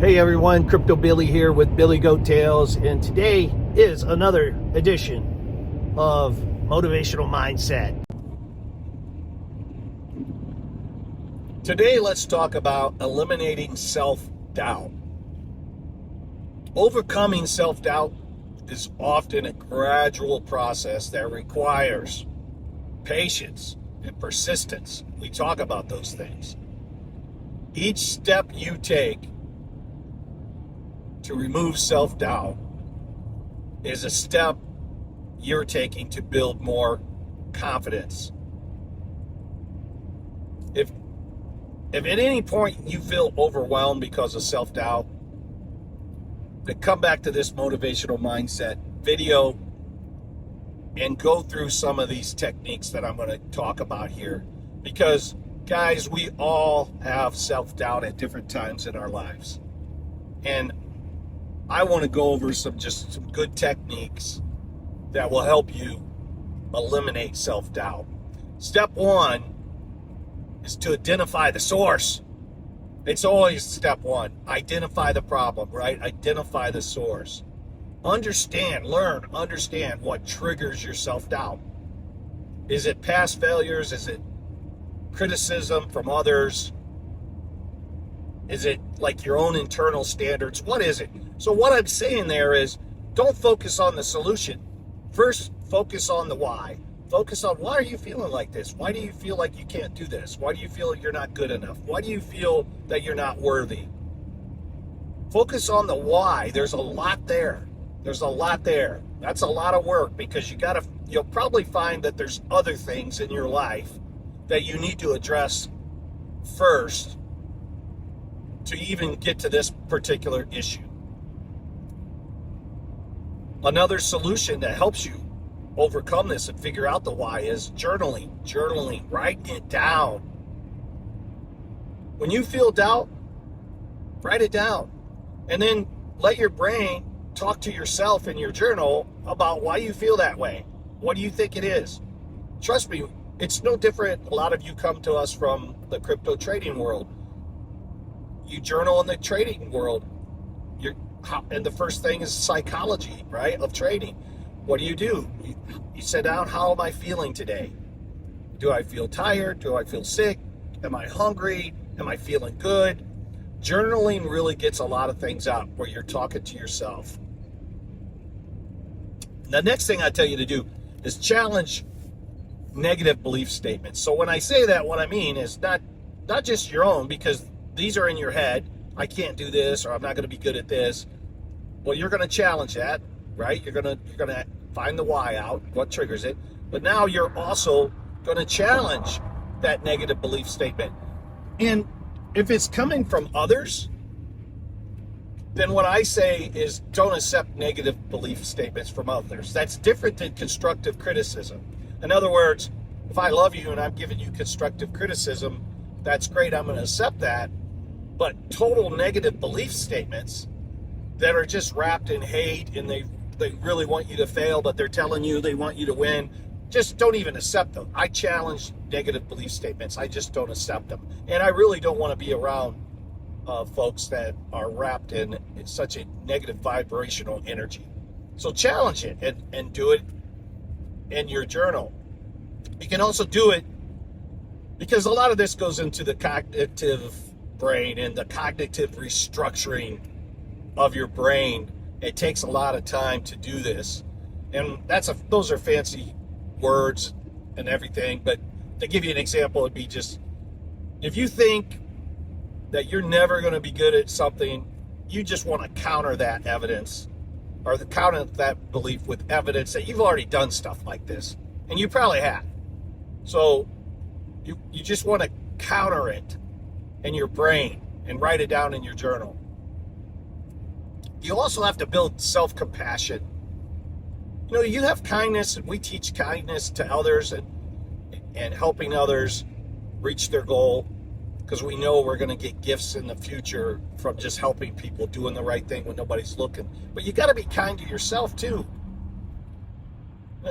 Hey everyone, Crypto Billy here with Billy Goat Tales, and today is another edition of Motivational Mindset. Today let's talk about eliminating self-doubt. Overcoming self-doubt is often a gradual process that requires patience and persistence. We talk about those things. Each step you take to remove self-doubt is a step you're taking to build more confidence. If at any point you feel overwhelmed because of self-doubt, then come back to this motivational mindset video and go through some of these techniques that I'm going to talk about here. Because, guys, we all have self-doubt at different times in our lives. And I want to go over some good techniques that will help you eliminate self-doubt. Step one is to identify the source. It's always step one. Identify the problem, right? Identify the source. Understand what triggers your self-doubt. Is it past failures? Is it criticism from others? Is it like your own internal standards? What is it? So what I'm saying there is, don't focus on the solution. First, focus on the why. Focus on, why are you feeling like this? Why do you feel like you can't do this? Why do you feel like you're not good enough? Why do you feel that you're not worthy? Focus on the why. There's a lot there. That's a lot of work, because you'll probably find that there's other things in your life that you need to address first to even get to this particular issue. Another solution that helps you overcome this and figure out the why is journaling, writing it down. When you feel doubt, write it down. And then let your brain talk to yourself in your journal about why you feel that way. What do you think it is? Trust me, it's no different. A lot of you come to us from the crypto trading world. You journal in the trading world. And the first thing is psychology, right, of trading. What do? You sit down, how am I feeling today? Do I feel tired? Do I feel sick? Am I hungry? Am I feeling good? Journaling really gets a lot of things out where you're talking to yourself. The next thing I tell you to do is challenge negative belief statements. So when I say that, what I mean is not just your own, because these are in your head. I can't do this, or I'm not going to be good at this. Well, you're going to challenge that, right? You're going to find the why out, what triggers it. But now you're also going to challenge that negative belief statement. And if it's coming from others, then what I say is, don't accept negative belief statements from others. That's different than constructive criticism. In other words, if I love you and I'm giving you constructive criticism, that's great, I'm going to accept that. But total negative belief statements that are just wrapped in hate, and they really want you to fail, but they're telling you they want you to win, just don't even accept them. I challenge negative belief statements. I just don't accept them. And I really don't want to be around folks that are wrapped in such a negative vibrational energy. So challenge it and do it in your journal. You can also do it, because a lot of this goes into the cognitive brain and the cognitive restructuring of your brain. It takes a lot of time to do this, and those are fancy words and everything. But to give you an example, it'd be just, if you think that you're never going to be good at something, you just want to counter that evidence, or counter that belief with evidence that you've already done stuff like this, and you probably have. So you just want to counter it in your brain and write it down in your journal. You also have to build self-compassion. You have kindness, and we teach kindness to others and helping others reach their goal, because we know we're going to get gifts in the future from just helping people, doing the right thing when nobody's looking. But you got to be kind to yourself too.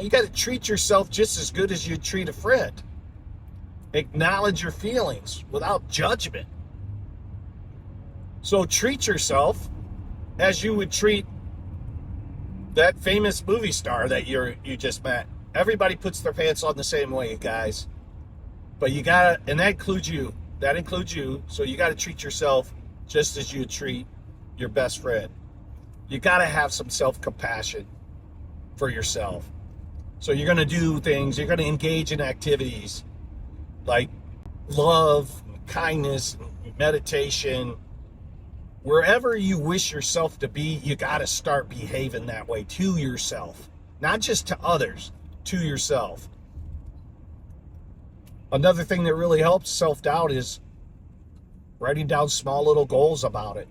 You got to treat yourself just as good as you treat a friend. Acknowledge your feelings without judgment. So treat yourself as you would treat that famous movie star that you just met. Everybody puts their pants on the same way, guys. But you gotta, and that includes you. That includes you. So you gotta treat yourself just as you would treat your best friend. You gotta have some self-compassion for yourself. So you're gonna do things, you're gonna engage in activities like love, kindness, meditation. Wherever you wish yourself to be, you gotta start behaving that way to yourself. Not just to others, to yourself. Another thing that really helps self-doubt is writing down small little goals about it.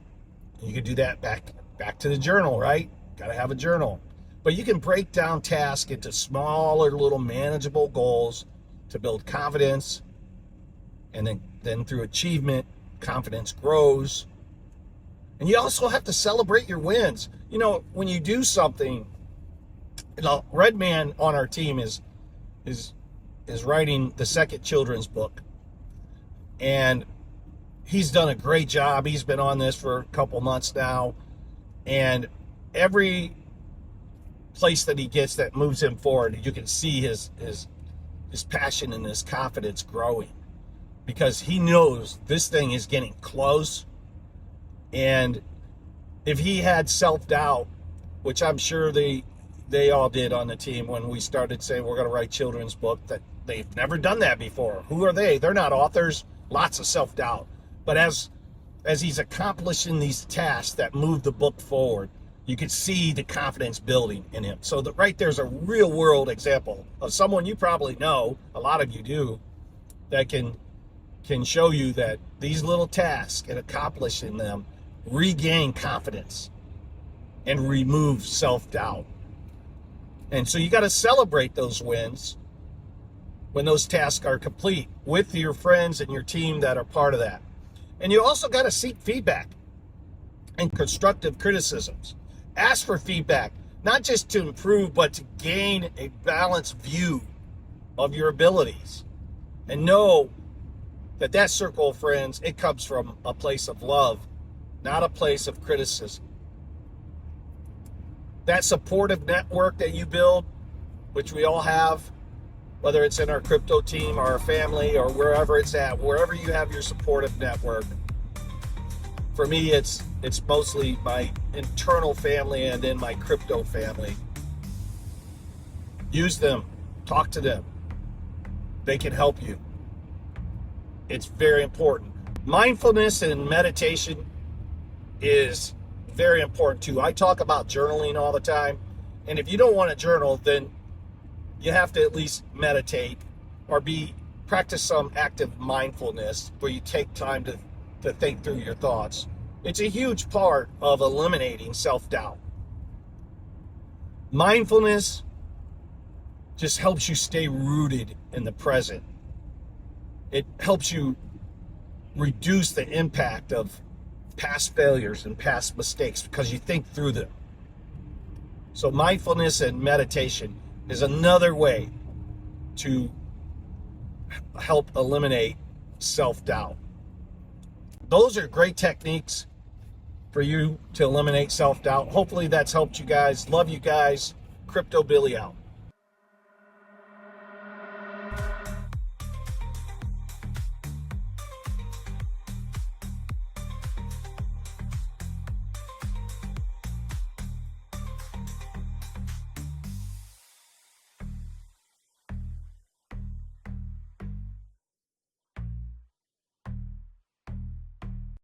You can do that back to the journal, right? Got to have a journal. But you can break down tasks into smaller little manageable goals to build confidence. And then through achievement, confidence grows. And you also have to celebrate your wins. You know, when you do something, Red Man on our team is writing the second children's book. And he's done a great job. He's been on this for a couple months now. And every place that he gets that moves him forward, you can see his passion and his confidence growing, because he knows this thing is getting close. And if he had self-doubt, which I'm sure they all did on the team when we started saying we're going to write children's book, that they've never done that before. Who are they? They're not authors. Lots of self-doubt. But as he's accomplishing these tasks that move the book forward, you can see the confidence building in him. So that right there's a real world example of someone you probably know, a lot of you do, that can show you that these little tasks and accomplishing them regain confidence and remove self-doubt. And so you got to celebrate those wins when those tasks are complete with your friends and your team that are part of that. And you also got to seek feedback and constructive criticisms. Ask for feedback, not just to improve, but to gain a balanced view of your abilities. And know that circle of friends, it comes from a place of love, not a place of criticism. That supportive network that you build, which we all have, whether it's in our crypto team or our family or wherever it's at, wherever you have your supportive network. For me, it's mostly my internal family and then my crypto family. Use them, talk to them. They can help you. It's very important. Mindfulness and meditation is very important too. I talk about journaling all the time. And if you don't want to journal, then you have to at least meditate or practice some active mindfulness where you take time to think through your thoughts. It's a huge part of eliminating self-doubt. Mindfulness just helps you stay rooted in the present. It helps you reduce the impact of past failures and past mistakes because you think through them. So mindfulness and meditation is another way to help eliminate self-doubt. Those are great techniques for you to eliminate self-doubt. Hopefully that's helped you guys. Love you guys. Crypto Billy out.